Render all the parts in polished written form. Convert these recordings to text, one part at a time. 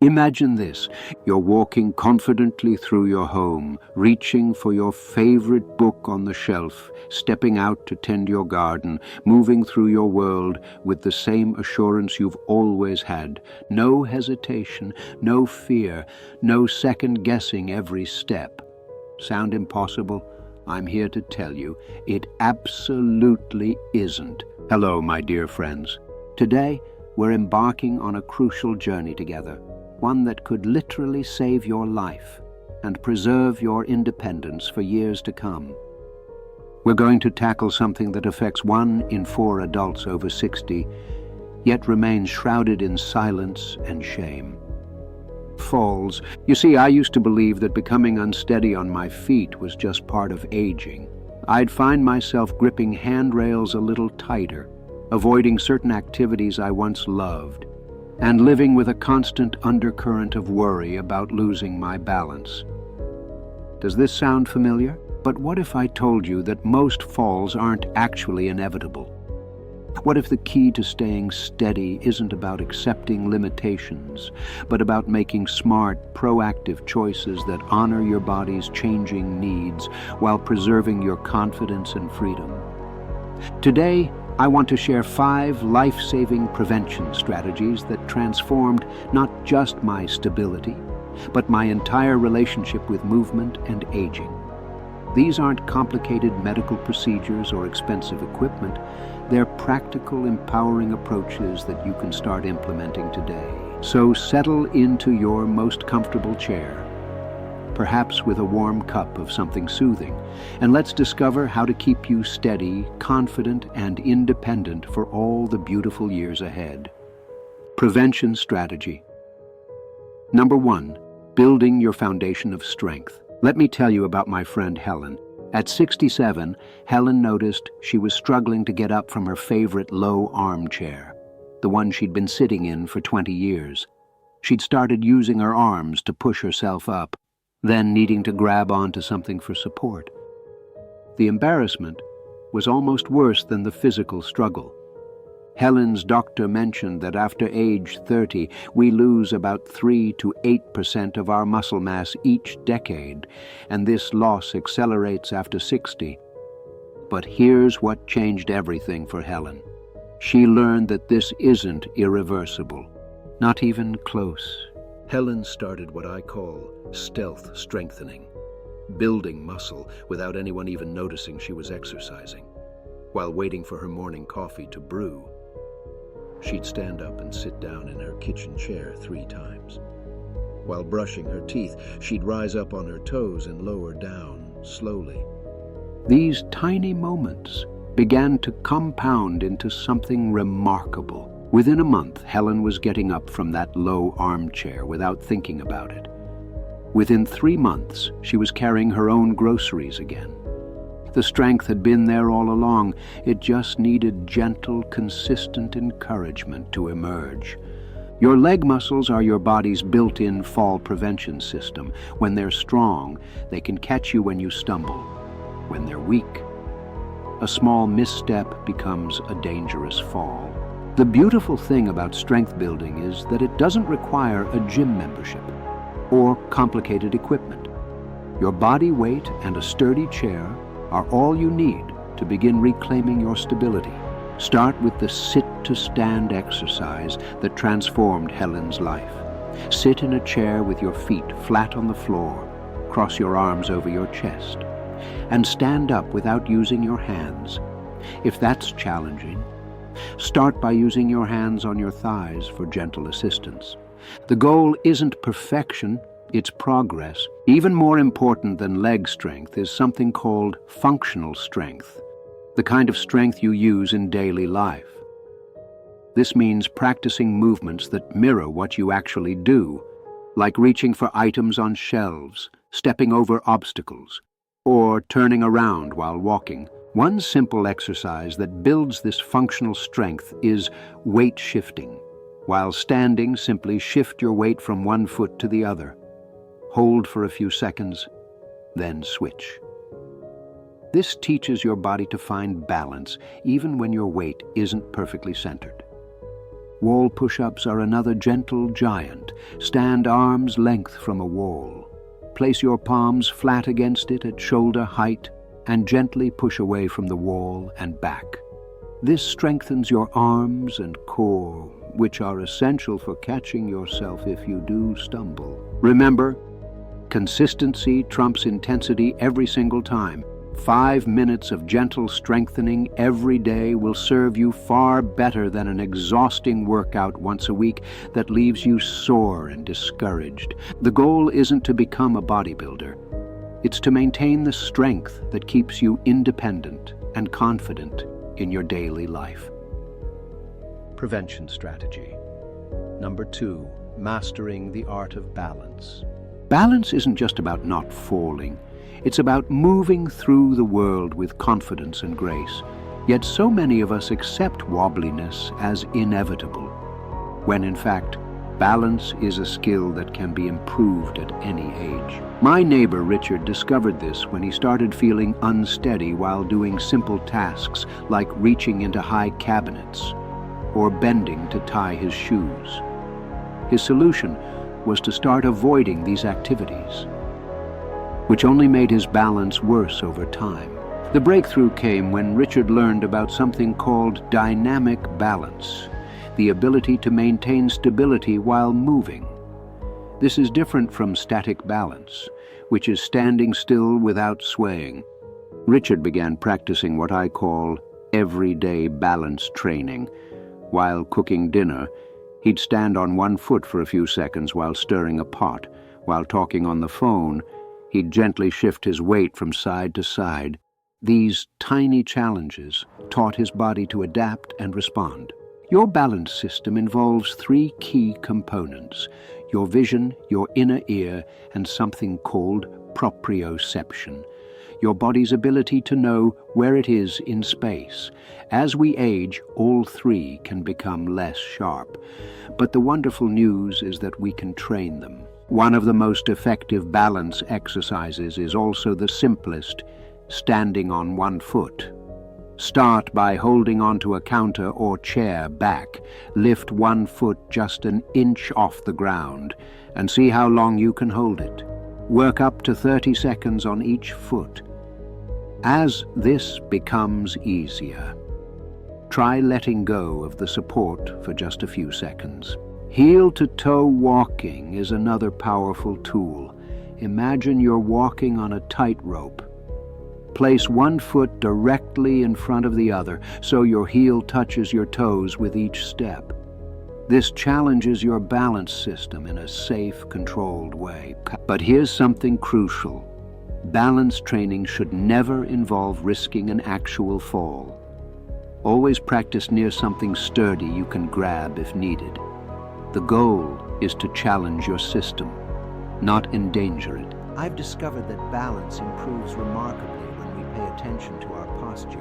Imagine this. You're walking confidently through your home, reaching for your favorite book on the shelf, stepping out to tend your garden, moving through your world with the same assurance you've always had. No hesitation, no fear, no second-guessing every step. Sound impossible? I'm here to tell you, it absolutely isn't. Hello, my dear friends. Today, we're embarking on a crucial journey together. One that could literally save your life and preserve your independence for years to come. We're going to tackle something that affects 1 in 4 adults over 60, yet remains shrouded in silence and shame. Falls. You see, I used to believe that becoming unsteady on my feet was just part of aging. I'd find myself gripping handrails a little tighter, avoiding certain activities I once loved, and living with a constant undercurrent of worry about losing my balance. Does this sound familiar? But what if I told you that most falls aren't actually inevitable? What if the key to staying steady isn't about accepting limitations, but about making smart, proactive choices that honor your body's changing needs while preserving your confidence and freedom? Today, I want to share 5 life-saving prevention strategies that transformed not just my stability, but my entire relationship with movement and aging. These aren't complicated medical procedures or expensive equipment. They're practical, empowering approaches that you can start implementing today. So settle into your most comfortable chair, perhaps with a warm cup of something soothing, and let's discover how to keep you steady, confident, and independent for all the beautiful years ahead. Prevention strategy. Number 1, building your foundation of strength. Let me tell you about my friend Helen. At 67, Helen noticed she was struggling to get up from her favorite low armchair, the one she'd been sitting in for 20 years. She'd started using her arms to push herself up, then needing to grab onto something for support. The embarrassment was almost worse than the physical struggle. Helen's doctor mentioned that after age 30, we lose about 3 to 8% of our muscle mass each decade, and this loss accelerates after 60. But here's what changed everything for Helen. She learned that this isn't irreversible, not even close. Helen started what I call stealth strengthening, building muscle without anyone even noticing she was exercising. While waiting for her morning coffee to brew, she'd stand up and sit down in her kitchen chair 3 times. While brushing her teeth, she'd rise up on her toes and lower down slowly. These tiny moments began to compound into something remarkable. Within a month, Helen was getting up from that low armchair without thinking about it. Within 3 months, she was carrying her own groceries again. The strength had been there all along. It just needed gentle, consistent encouragement to emerge. Your leg muscles are your body's built-in fall prevention system. When they're strong, they can catch you when you stumble. When they're weak, a small misstep becomes a dangerous fall. The beautiful thing about strength building is that it doesn't require a gym membership or complicated equipment. Your body weight and a sturdy chair are all you need to begin reclaiming your stability. Start with the sit-to-stand exercise that transformed Helen's life. Sit in a chair with your feet flat on the floor, cross your arms over your chest, and stand up without using your hands. If that's challenging, start by using your hands on your thighs for gentle assistance. The goal isn't perfection, it's progress. Even more important than leg strength is something called functional strength, the kind of strength you use in daily life. This means practicing movements that mirror what you actually do, like reaching for items on shelves, stepping over obstacles, or turning around while walking. One simple exercise that builds this functional strength is weight shifting. While standing, simply shift your weight from one foot to the other. Hold for a few seconds, then switch. This teaches your body to find balance even when your weight isn't perfectly centered. Wall push-ups are another gentle giant. Stand arm's length from a wall. Place your palms flat against it at shoulder height and gently push away from the wall and back. This strengthens your arms and core, which are essential for catching yourself if you do stumble. Remember, consistency trumps intensity every single time. 5 minutes of gentle strengthening every day will serve you far better than an exhausting workout once a week that leaves you sore and discouraged. The goal isn't to become a bodybuilder. It's to maintain the strength that keeps you independent and confident in your daily life. Prevention strategy. Number 2, mastering the art of balance. Balance isn't just about not falling. It's about moving through the world with confidence and grace. Yet so many of us accept wobbliness as inevitable, when in fact, balance is a skill that can be improved at any age. My neighbor Richard discovered this when he started feeling unsteady while doing simple tasks like reaching into high cabinets or bending to tie his shoes. His solution was to start avoiding these activities, which only made his balance worse over time. The breakthrough came when Richard learned about something called dynamic balance, the ability to maintain stability while moving. This is different from static balance, which is standing still without swaying. Richard began practicing what I call everyday balance training. While cooking dinner, he'd stand on one foot for a few seconds while stirring a pot. While talking on the phone, he'd gently shift his weight from side to side. These tiny challenges taught his body to adapt and respond. Your balance system involves 3 key components: your vision, your inner ear, and something called proprioception, your body's ability to know where it is in space. As we age, all 3 can become less sharp, but the wonderful news is that we can train them. One of the most effective balance exercises is also the simplest, standing on one foot. Start by holding onto a counter or chair back. Lift one foot just an inch off the ground and see how long you can hold it. Work up to 30 seconds on each foot. As this becomes easier, try letting go of the support for just a few seconds. Heel-to-toe walking is another powerful tool. Imagine you're walking on a tightrope. Place one foot directly in front of the other so your heel touches your toes with each step. This challenges your balance system in a safe, controlled way. But here's something crucial. Balance training should never involve risking an actual fall. Always practice near something sturdy you can grab if needed. The goal is to challenge your system, not endanger it. I've discovered that balance improves remarkably when we pay attention to our posture.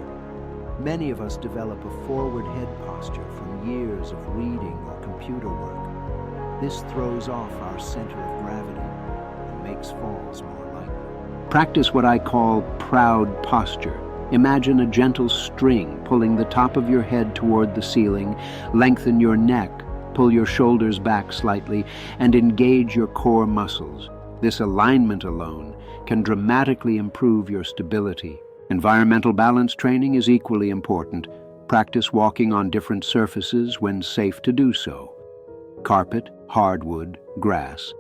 Many of us develop a forward head posture from years of reading or computer work. This throws off our center of gravity and makes falls more likely. Practice what I call proud posture. Imagine a gentle string pulling the top of your head toward the ceiling. Lengthen your neck. Pull your shoulders back slightly and engage your core muscles. This alignment alone can dramatically improve your stability. Environmental balance training is equally important. Practice walking on different surfaces when safe to do so. Carpet, hardwood, grass.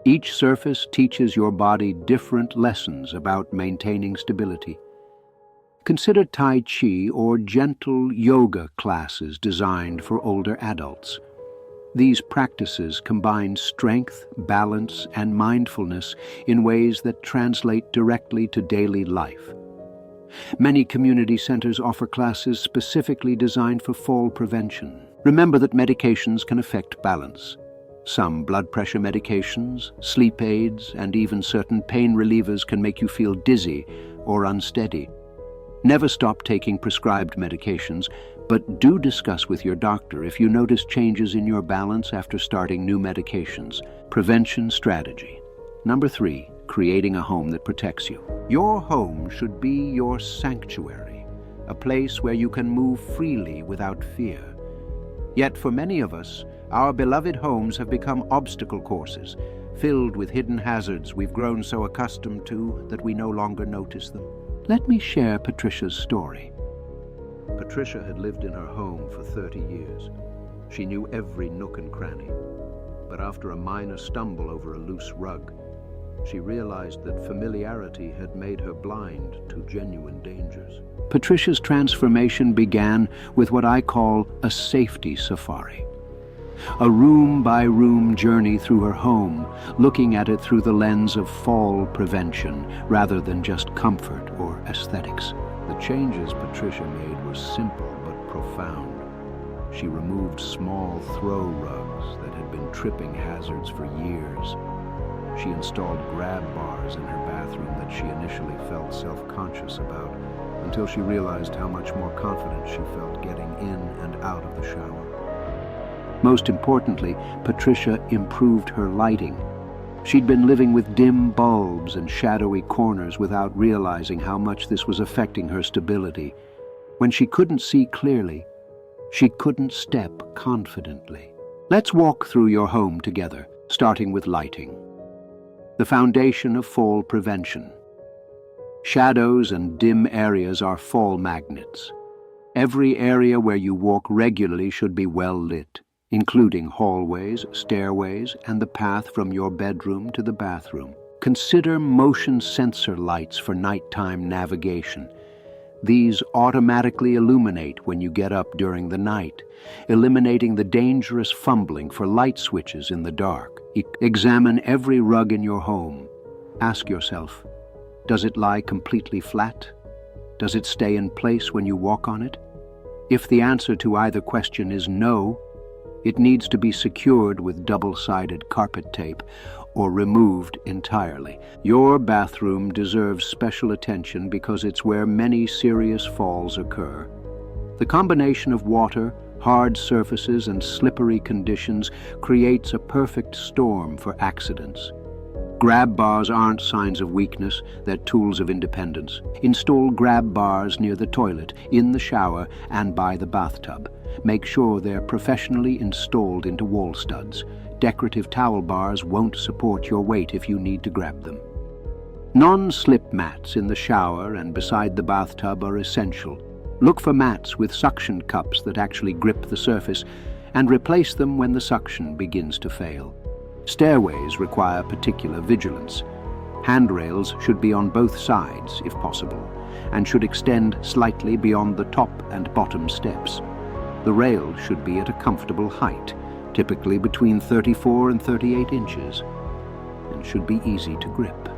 Each surface teaches your body different lessons about maintaining stability. Consider Tai Chi or gentle yoga classes designed for older adults. These practices combine strength, balance, and mindfulness in ways that translate directly to daily life. Many community centers offer classes specifically designed for fall prevention. Remember that medications can affect balance. Some blood pressure medications, sleep aids, and even certain pain relievers can make you feel dizzy or unsteady. Never stop taking prescribed medications, but do discuss with your doctor if you notice changes in your balance after starting new medications. Prevention strategy. Number 3, creating a home that protects you. Your home should be your sanctuary, a place where you can move freely without fear. Yet for many of us, our beloved homes have become obstacle courses, filled with hidden hazards we've grown so accustomed to that we no longer notice them. Let me share Patricia's story. Patricia had lived in her home for 30 years. She knew every nook and cranny. But after a minor stumble over a loose rug, she realized that familiarity had made her blind to genuine dangers. Patricia's transformation began with what I call a safety safari. A room-by-room journey through her home, looking at it through the lens of fall prevention rather than just comfort or aesthetics. The changes Patricia made were simple but profound. She removed small throw rugs that had been tripping hazards for years. She installed grab bars in her bathroom that she initially felt self-conscious about, until she realized how much more confident she felt getting in and out of the shower. Most importantly, Patricia improved her lighting. She'd been living with dim bulbs and shadowy corners without realizing how much this was affecting her stability. When she couldn't see clearly, she couldn't step confidently. Let's walk through your home together, starting with lighting. The foundation of fall prevention. Shadows and dim areas are fall magnets. Every area where you walk regularly should be well lit, including hallways, stairways, and the path from your bedroom to the bathroom. Consider motion sensor lights for nighttime navigation. These automatically illuminate when you get up during the night, eliminating the dangerous fumbling for light switches in the dark. Examine every rug in your home. Ask yourself, does it lie completely flat? Does it stay in place when you walk on it? If the answer to either question is no, it needs to be secured with double-sided carpet tape or removed entirely. Your bathroom deserves special attention because it's where many serious falls occur. The combination of water, hard surfaces, and slippery conditions creates a perfect storm for accidents. Grab bars aren't signs of weakness, they're tools of independence. Install grab bars near the toilet, in the shower, and by the bathtub. Make sure they're professionally installed into wall studs. Decorative towel bars won't support your weight if you need to grab them. Non-slip mats in the shower and beside the bathtub are essential. Look for mats with suction cups that actually grip the surface, and replace them when the suction begins to fail. Stairways require particular vigilance. Handrails should be on both sides, if possible, and should extend slightly beyond the top and bottom steps. The rail should be at a comfortable height, typically between 34 and 38 inches, and should be easy to grip.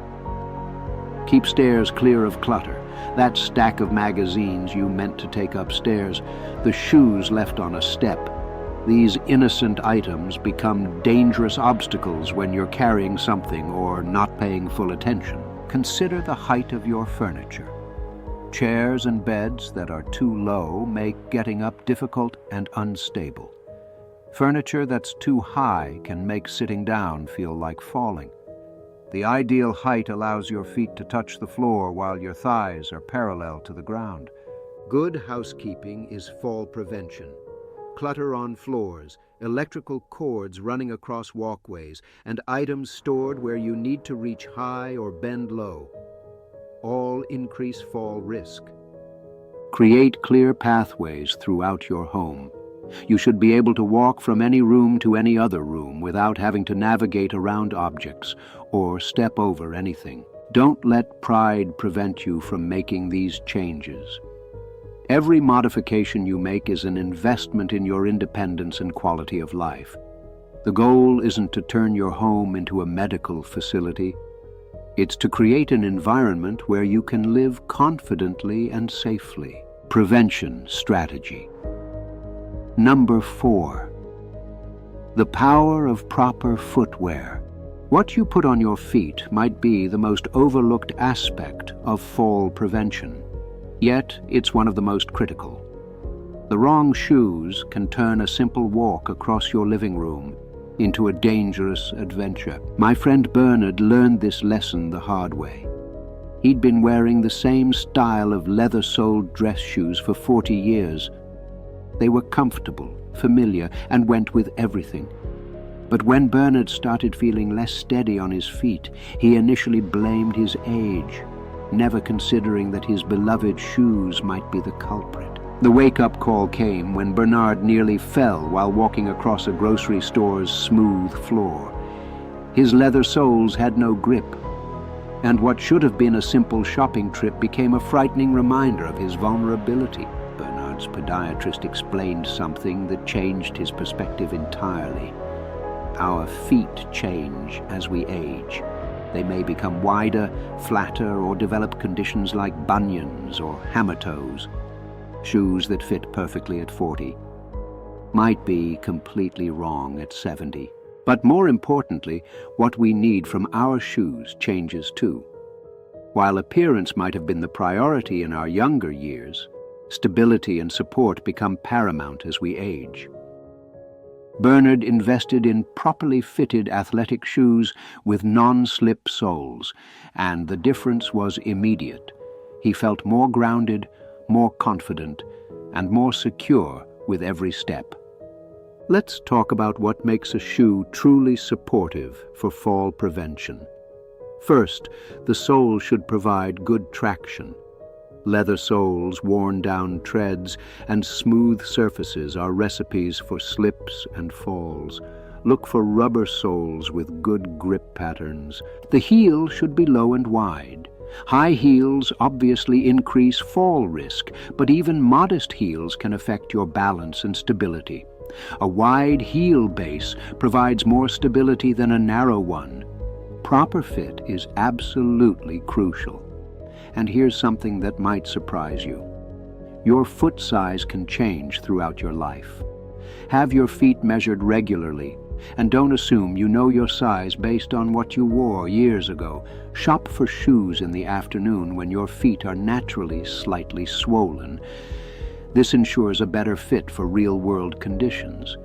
Keep stairs clear of clutter. That stack of magazines you meant to take upstairs, the shoes left on a step. These innocent items become dangerous obstacles when you're carrying something or not paying full attention. Consider the height of your furniture. Chairs and beds that are too low make getting up difficult and unstable. Furniture that's too high can make sitting down feel like falling. The ideal height allows your feet to touch the floor while your thighs are parallel to the ground. Good housekeeping is fall prevention. Clutter on floors, electrical cords running across walkways, and items stored where you need to reach high or bend low. All increase fall risk. Create clear pathways throughout your home. You should be able to walk from any room to any other room without having to navigate around objects or step over anything. Don't let pride prevent you from making these changes. Every modification you make is an investment in your independence and quality of life. The goal isn't to turn your home into a medical facility. It's to create an environment where you can live confidently and safely. Prevention strategy. Number 4. The power of proper footwear. What you put on your feet might be the most overlooked aspect of fall prevention. Yet, it's one of the most critical. The wrong shoes can turn a simple walk across your living room into a dangerous adventure. My friend Bernard learned this lesson the hard way. He'd been wearing the same style of leather-soled dress shoes for 40 years. They were comfortable, familiar, and went with everything. But when Bernard started feeling less steady on his feet, he initially blamed his age, never considering that his beloved shoes might be the culprit. The wake-up call came when Bernard nearly fell while walking across a grocery store's smooth floor. His leather soles had no grip, and what should have been a simple shopping trip became a frightening reminder of his vulnerability. Bernard's podiatrist explained something that changed his perspective entirely. Our feet change as we age. They may become wider, flatter, or develop conditions like bunions or hammer toes. Shoes that fit perfectly at 40 might be completely wrong at 70. But more importantly, what we need from our shoes changes too. While appearance might have been the priority in our younger years, stability and support become paramount as we age. Bernard invested in properly fitted athletic shoes with non-slip soles, and the difference was immediate. He felt more grounded, more confident, and more secure with every step. Let's talk about what makes a shoe truly supportive for fall prevention. First, the sole should provide good traction. Leather soles, worn-down treads, and smooth surfaces are recipes for slips and falls. Look for rubber soles with good grip patterns. The heel should be low and wide. High heels obviously increase fall risk, but even modest heels can affect your balance and stability. A wide heel base provides more stability than a narrow one. Proper fit is absolutely crucial. And here's something that might surprise you. Your foot size can change throughout your life. Have your feet measured regularly, and don't assume you know your size based on what you wore years ago. Shop for shoes in the afternoon when your feet are naturally slightly swollen. This ensures a better fit for real-world conditions.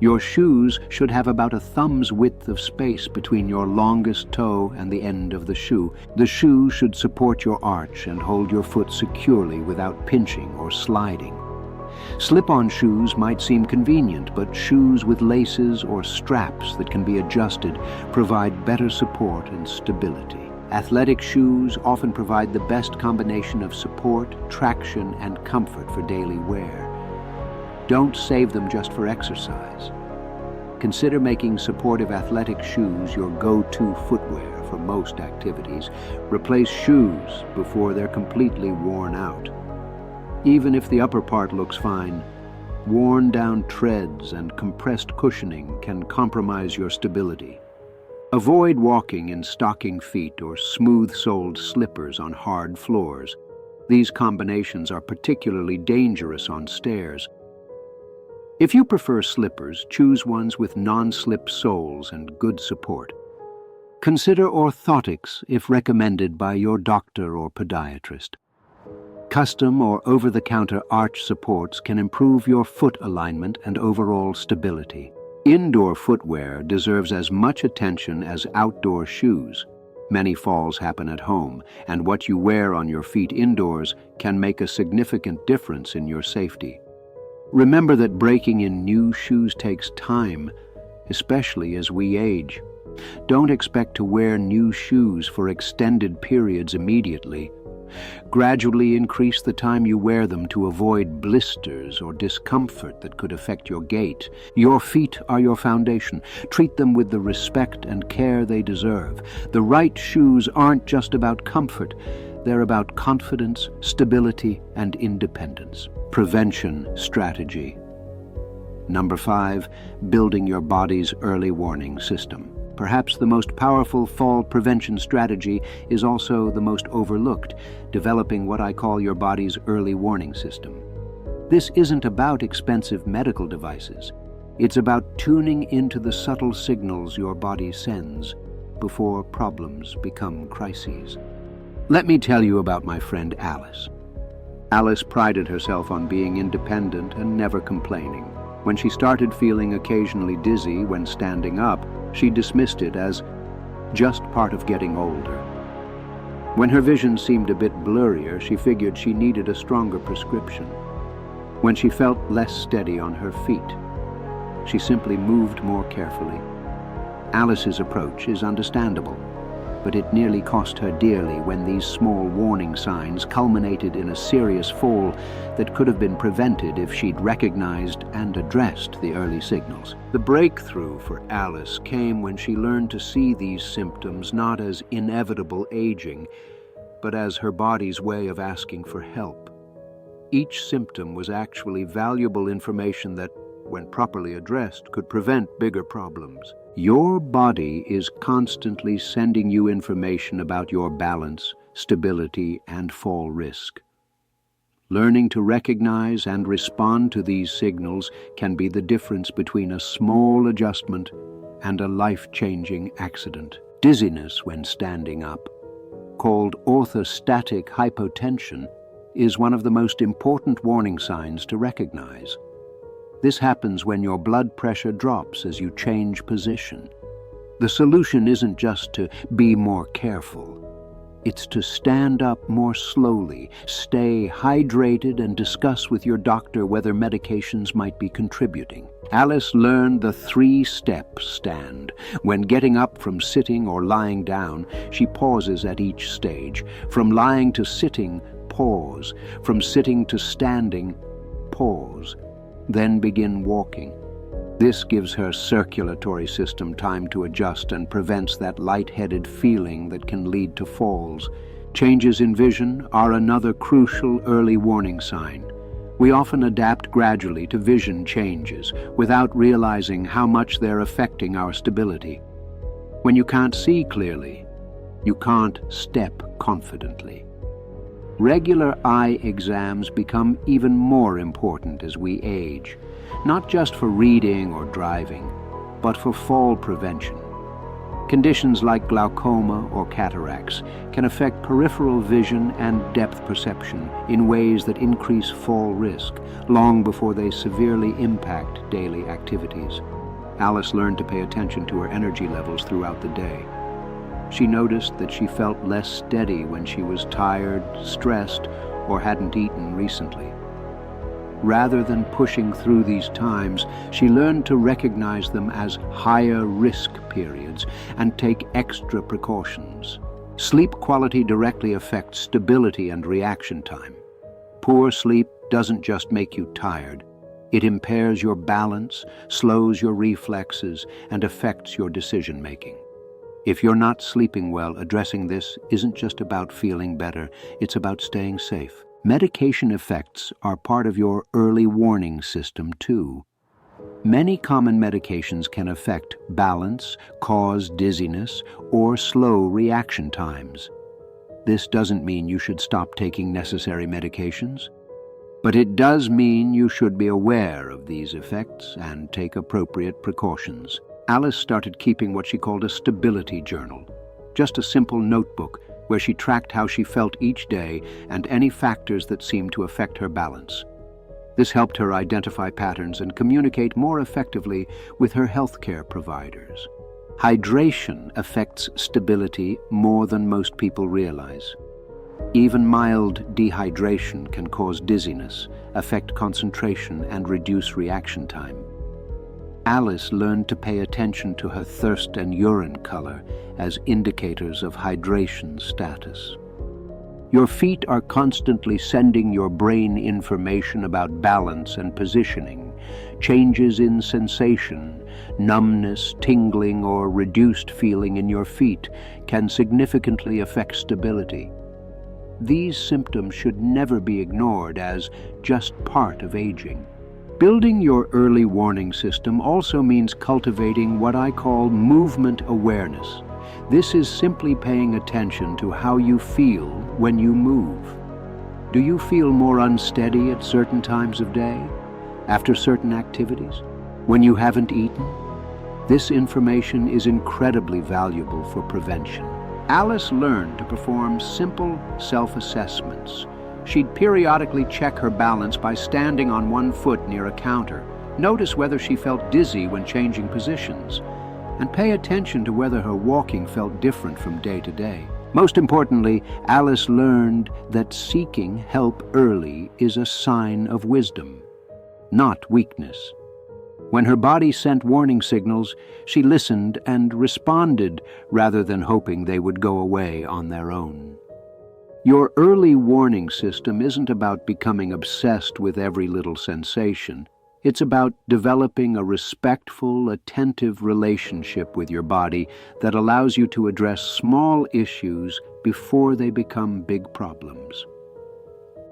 Your shoes should have about a thumb's width of space between your longest toe and the end of the shoe. The shoe should support your arch and hold your foot securely without pinching or sliding. Slip-on shoes might seem convenient, but shoes with laces or straps that can be adjusted provide better support and stability. Athletic shoes often provide the best combination of support, traction, and comfort for daily wear. Don't save them just for exercise. Consider making supportive athletic shoes your go-to footwear for most activities. Replace shoes before they're completely worn out. Even if the upper part looks fine, worn-down treads and compressed cushioning can compromise your stability. Avoid walking in stocking feet or smooth-soled slippers on hard floors. These combinations are particularly dangerous on stairs. If you prefer slippers, choose ones with non-slip soles and good support. Consider orthotics if recommended by your doctor or podiatrist. Custom or over-the-counter arch supports can improve your foot alignment and overall stability. Indoor footwear deserves as much attention as outdoor shoes. Many falls happen at home, and what you wear on your feet indoors can make a significant difference in your safety. Remember that breaking in new shoes takes time, especially as we age. Don't expect to wear new shoes for extended periods immediately. Gradually increase the time you wear them to avoid blisters or discomfort that could affect your gait. Your feet are your foundation. Treat them with the respect and care they deserve. The right shoes aren't just about comfort. They're about confidence, stability, and independence. Prevention strategy. Number 5, building your body's early warning system. Perhaps the most powerful fall prevention strategy is also the most overlooked, developing what I call your body's early warning system. This isn't about expensive medical devices. It's about tuning into the subtle signals your body sends before problems become crises. Let me tell you about my friend Alice. Alice prided herself on being independent and never complaining. When she started feeling occasionally dizzy when standing up, she dismissed it as just part of getting older. When her vision seemed a bit blurrier, she figured she needed a stronger prescription. When she felt less steady on her feet, she simply moved more carefully. Alice's approach is understandable, but it nearly cost her dearly when these small warning signs culminated in a serious fall that could have been prevented if she'd recognized and addressed the early signals. The breakthrough for Alice came when she learned to see these symptoms not as inevitable aging, but as her body's way of asking for help. Each symptom was actually valuable information that, when properly addressed, could prevent bigger problems. Your body is constantly sending you information about your balance, stability, and fall risk. Learning to recognize and respond to these signals can be the difference between a small adjustment and a life-changing accident. Dizziness when standing up, called orthostatic hypotension, is one of the most important warning signs to recognize. This happens when your blood pressure drops as you change position. The solution isn't just to be more careful. It's to stand up more slowly, stay hydrated, and discuss with your doctor whether medications might be contributing. Alice learned the 3-step stand. When getting up from sitting or lying down, she pauses at each stage. From lying to sitting, pause. From sitting to standing, pause. Then begin walking. This gives her circulatory system time to adjust and prevents that lightheaded feeling that can lead to falls. Changes in vision are another crucial early warning sign. We often adapt gradually to vision changes without realizing how much they're affecting our stability. When you can't see clearly, you can't step confidently. Regular eye exams become even more important as we age, not just for reading or driving, but for fall prevention. Conditions like glaucoma or cataracts can affect peripheral vision and depth perception in ways that increase fall risk long before they severely impact daily activities. Alice learned to pay attention to her energy levels throughout the day. She noticed that she felt less steady when she was tired, stressed, or hadn't eaten recently. Rather than pushing through these times, she learned to recognize them as higher risk periods and take extra precautions. Sleep quality directly affects stability and reaction time. Poor sleep doesn't just make you tired. It impairs your balance, slows your reflexes, and affects your decision-making. If you're not sleeping well, addressing this isn't just about feeling better, it's about staying safe. Medication effects are part of your early warning system, too. Many common medications can affect balance, cause dizziness, or slow reaction times. This doesn't mean you should stop taking necessary medications, but it does mean you should be aware of these effects and take appropriate precautions. Alice started keeping what she called a stability journal, just a simple notebook where she tracked how she felt each day and any factors that seemed to affect her balance. This helped her identify patterns and communicate more effectively with her healthcare providers. Hydration affects stability more than most people realize. Even mild dehydration can cause dizziness, affect concentration, and reduce reaction time. Alice learned to pay attention to her thirst and urine color as indicators of hydration status. Your feet are constantly sending your brain information about balance and positioning. Changes in sensation, numbness, tingling, or reduced feeling in your feet can significantly affect stability. These symptoms should never be ignored as just part of aging. Building your early warning system also means cultivating what I call movement awareness. This is simply paying attention to how you feel when you move. Do you feel more unsteady at certain times of day, after certain activities, when you haven't eaten? This information is incredibly valuable for prevention. Alice learned to perform simple self-assessments. She'd periodically check her balance by standing on one foot near a counter, notice whether she felt dizzy when changing positions, and pay attention to whether her walking felt different from day to day. Most importantly, Alice learned that seeking help early is a sign of wisdom. not weakness. When her body sent warning signals, she listened and responded rather than hoping they would go away on their own. Your early warning system isn't about becoming obsessed with every little sensation. It's about developing a respectful, attentive relationship with your body that allows you to address small issues before they become big problems.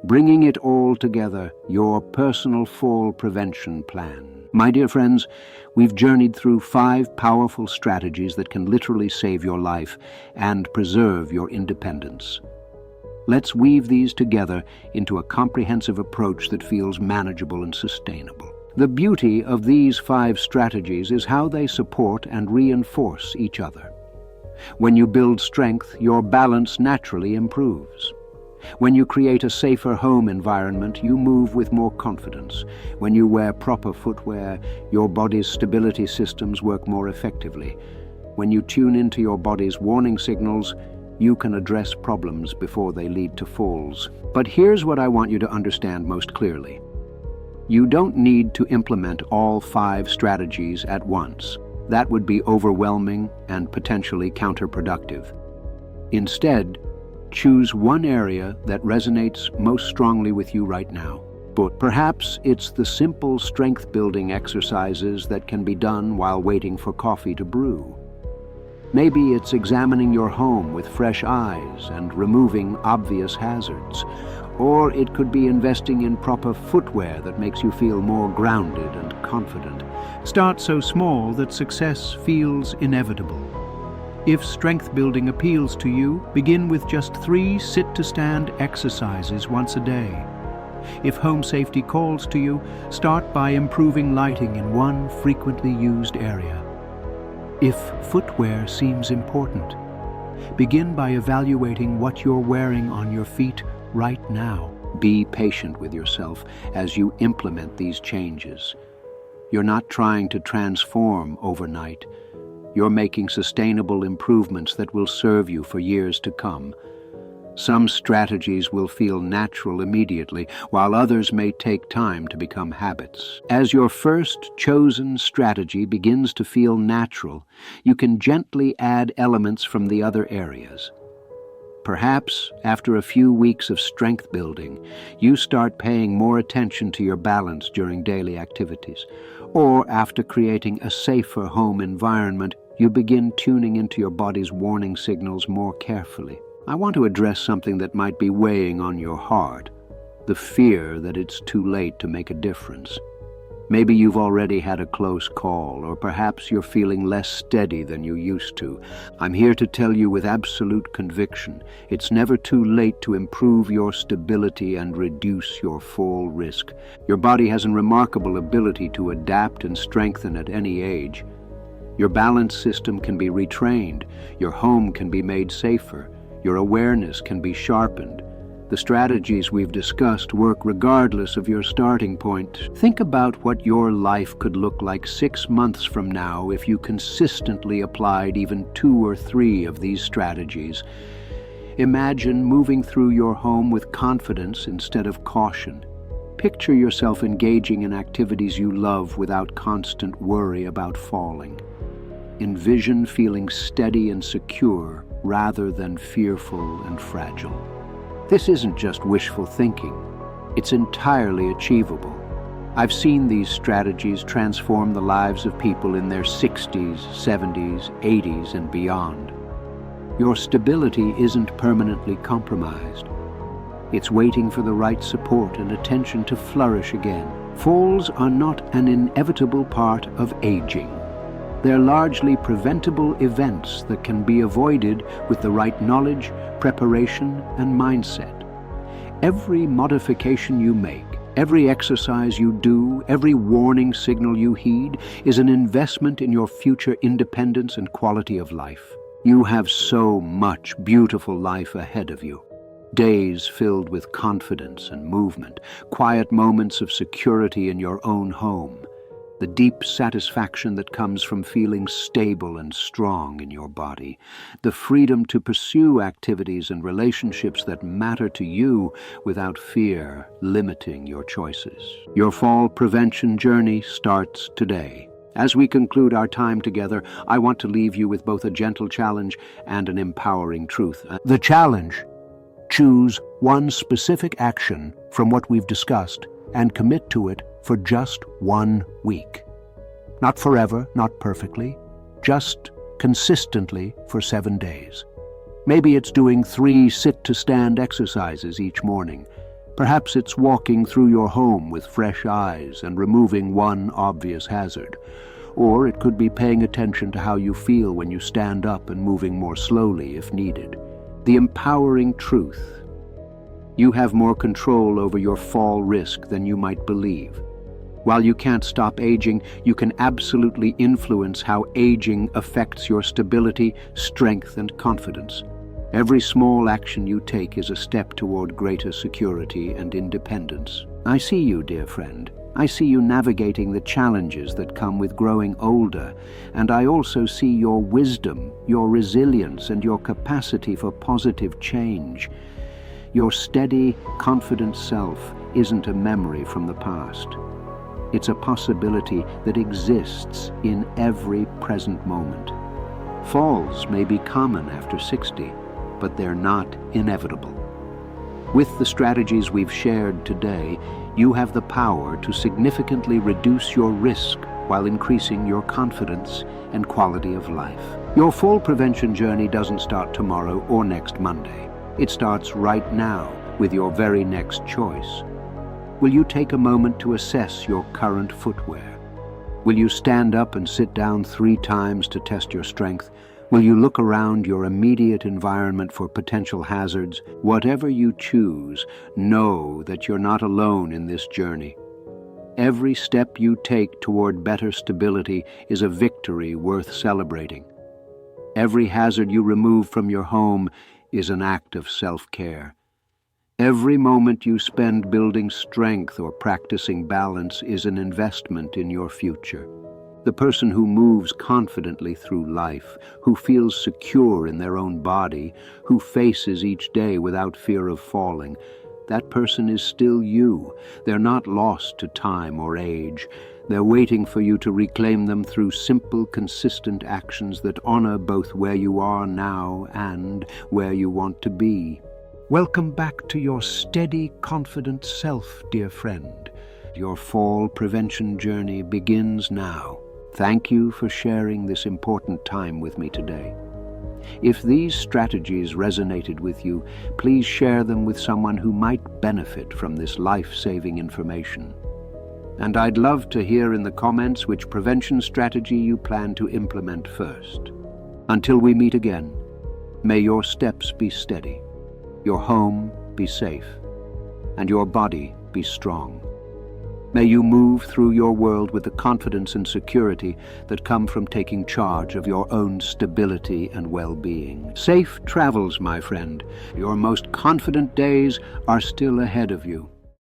Bringing it all together, your personal fall prevention plan. My dear friends, we've journeyed through 5 powerful strategies that can literally save your life and preserve your independence. Let's weave these together into a comprehensive approach that feels manageable and sustainable. The beauty of these 5 strategies is how they support and reinforce each other. When you build strength, your balance naturally improves. When you create a safer home environment, you move with more confidence. When you wear proper footwear, your body's stability systems work more effectively. When you tune into your body's warning signals, you can address problems before they lead to falls. But here's what I want you to understand most clearly. You don't need to implement all 5 strategies at once. That would be overwhelming and potentially counterproductive. Instead, choose one area that resonates most strongly with you right now. But perhaps it's the simple strength-building exercises that can be done while waiting for coffee to brew. Maybe it's examining your home with fresh eyes and removing obvious hazards. Or it could be investing in proper footwear that makes you feel more grounded and confident. Start so small that success feels inevitable. If strength building appeals to you, begin with just 3 sit-to-stand exercises once a day. If home safety calls to you, start by improving lighting in one frequently used area. If footwear seems important, begin by evaluating what you're wearing on your feet right now. Be patient with yourself as you implement these changes. You're not trying to transform overnight. You're making sustainable improvements that will serve you for years to come. Some strategies will feel natural immediately, while others may take time to become habits. As your first chosen strategy begins to feel natural, you can gently add elements from the other areas. Perhaps, after a few weeks of strength building, you start paying more attention to your balance during daily activities. Or, after creating a safer home environment, you begin tuning into your body's warning signals more carefully. I want to address something that might be weighing on your heart: the fear that it's too late to make a difference. Maybe you've already had a close call, or perhaps you're feeling less steady than you used to. I'm here to tell you with absolute conviction, it's never too late to improve your stability and reduce your fall risk. Your body has a remarkable ability to adapt and strengthen at any age. Your balance system can be retrained, your home can be made safer, your awareness can be sharpened. The strategies we've discussed work regardless of your starting point. Think about what your life could look like 6 months from now if you consistently applied even 2 or 3 of these strategies. Imagine moving through your home with confidence instead of caution. Picture yourself engaging in activities you love without constant worry about falling. Envision feeling steady and secure rather than fearful and fragile. This isn't just wishful thinking. It's entirely achievable. I've seen these strategies transform the lives of people in their 60s, 70s, 80s, and beyond. Your stability isn't permanently compromised. It's waiting for the right support and attention to flourish again. Falls are not an inevitable part of aging. They're largely preventable events that can be avoided with the right knowledge, preparation, and mindset. Every modification you make, every exercise you do, every warning signal you heed is an investment in your future independence and quality of life. You have so much beautiful life ahead of you. Days filled with confidence and movement, quiet moments of security in your own home. the deep satisfaction that comes from feeling stable and strong in your body, the freedom to pursue activities and relationships that matter to you without fear limiting your choices. Your fall prevention journey starts today. As we conclude our time together, I want to leave you with both a gentle challenge and an empowering truth. The challenge: choose one specific action from what we've discussed and commit to it for just 1 week. Not forever, not perfectly, just consistently for 7 days. Maybe it's doing 3 sit-to-stand exercises each morning. Perhaps it's walking through your home with fresh eyes and removing one obvious hazard. Or it could be paying attention to how you feel when you stand up and moving more slowly if needed. The empowering truth: you have more control over your fall risk than you might believe. While you can't stop aging, you can absolutely influence how aging affects your stability, strength, and confidence. Every small action you take is a step toward greater security and independence. I see you, dear friend. I see you navigating the challenges that come with growing older, and I also see your wisdom, your resilience, and your capacity for positive change. Your steady, confident self isn't a memory from the past. It's a possibility that exists in every present moment. Falls may be common after 60, but they're not inevitable. With the strategies we've shared today, you have the power to significantly reduce your risk while increasing your confidence and quality of life. Your fall prevention journey doesn't start tomorrow or next Monday. It starts right now with your very next choice. Will you take a moment to assess your current footwear? Will you stand up and sit down 3 times to test your strength? Will you look around your immediate environment for potential hazards? Whatever you choose, know that you're not alone in this journey. Every step you take toward better stability is a victory worth celebrating. Every hazard you remove from your home is an act of self-care. Every moment you spend building strength or practicing balance is an investment in your future. The person who moves confidently through life, who feels secure in their own body, who faces each day without fear of falling, that person is still you. They're not lost to time or age. They're waiting for you to reclaim them through simple, consistent actions that honor both where you are now and where you want to be. Welcome back to your steady, confident self, dear friend. Your fall prevention journey begins now. Thank you for sharing this important time with me today. If these strategies resonated with you, please share them with someone who might benefit from this life-saving information. And I'd love to hear in the comments which prevention strategy you plan to implement first. Until we meet again, may your steps be steady, your home be safe, and your body be strong. May you move through your world with the confidence and security that come from taking charge of your own stability and well-being. Safe travels, my friend. Your most confident days are still ahead of you.